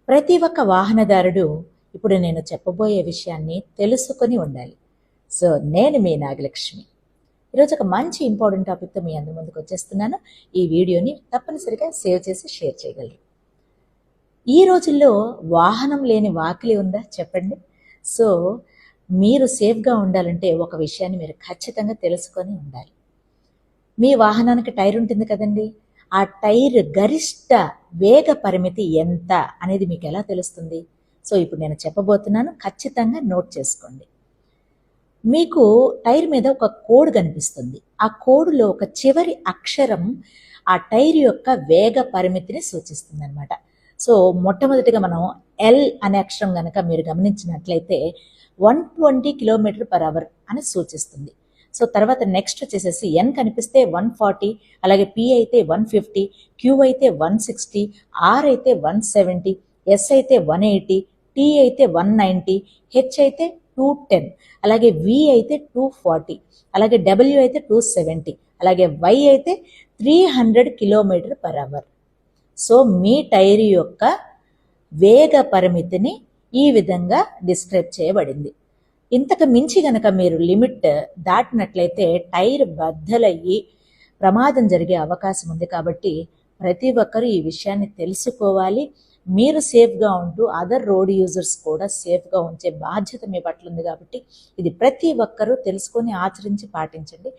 ప్రతి ఒక్క వాహనదారుడు ఇప్పుడు నేను చెప్పబోయే విషయాన్ని తెలుసుకొని ఉండాలి. సో నేను మీ నాగలక్ష్మి. ఈరోజు ఒక మంచి ఇంపార్టెంట్ టాపిక్తో మీ అందరి ముందుకు వచ్చేస్తున్నాను. ఈ వీడియోని తప్పనిసరిగా సేవ్ చేసి షేర్ చేయగలరు. ఈ రోజుల్లో వాహనం లేని వాకిలి ఉందా చెప్పండి. సో మీరు సేఫ్గా ఉండాలంటే ఒక విషయాన్ని మీరు ఖచ్చితంగా తెలుసుకొని ఉండాలి. మీ వాహనానికి టైర్ ఉంటుంది కదండి, ఆ టైర్ గరిష్ట వేగ పరిమితి ఎంత అనేది మీకు ఎలా తెలుస్తుంది? సో ఇప్పుడు నేను చెప్పబోతున్నాను, ఖచ్చితంగా నోట్ చేసుకోండి. మీకు టైర్ మీద ఒక కోడ్ కనిపిస్తుంది. ఆ కోడ్లో ఒక చివరి అక్షరం ఆ టైర్ యొక్క వేగ పరిమితిని సూచిస్తుంది అనమాట. సో మొట్టమొదటిగా మనం ఎల్ అనే అక్షరం కనుక మీరు గమనించినట్లయితే 120 km/h అని సూచిస్తుంది. సో తర్వాత నెక్స్ట్ వచ్చేసేసి ఎన్ కనిపిస్తే 140, అలాగే పి అయితే 150, క్యూ అయితే 160, ఆర్ అయితే 170, ఎస్ అయితే 180, టీ అయితే 190, హెచ్ అయితే 210, అలాగే వి అయితే 240, అలాగే డబ్ల్యూ అయితే 270, అలాగే వై అయితే 300 km/h. సో మీ టైర్ యొక్క వేగ పరిమితిని ఈ విధంగా డిస్క్రైబ్ చేయబడింది. ఇంతకు మించి గనక మీరు లిమిట్ దాటినట్లయితే టైర్ బద్దలయ్యి ప్రమాదం జరిగే అవకాశం ఉంది. కాబట్టి ప్రతి ఒక్కరూ ఈ విషయాన్ని తెలుసుకోవాలి. మీరు సేఫ్గా ఉంటూ అదర్ రోడ్ యూజర్స్ కూడా సేఫ్గా ఉంచే బాధ్యత మీ పట్ల ఉంది. కాబట్టి ఇది ప్రతి ఒక్కరూ తెలుసుకొని ఆచరించి పాటించండి.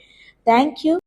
Thank you.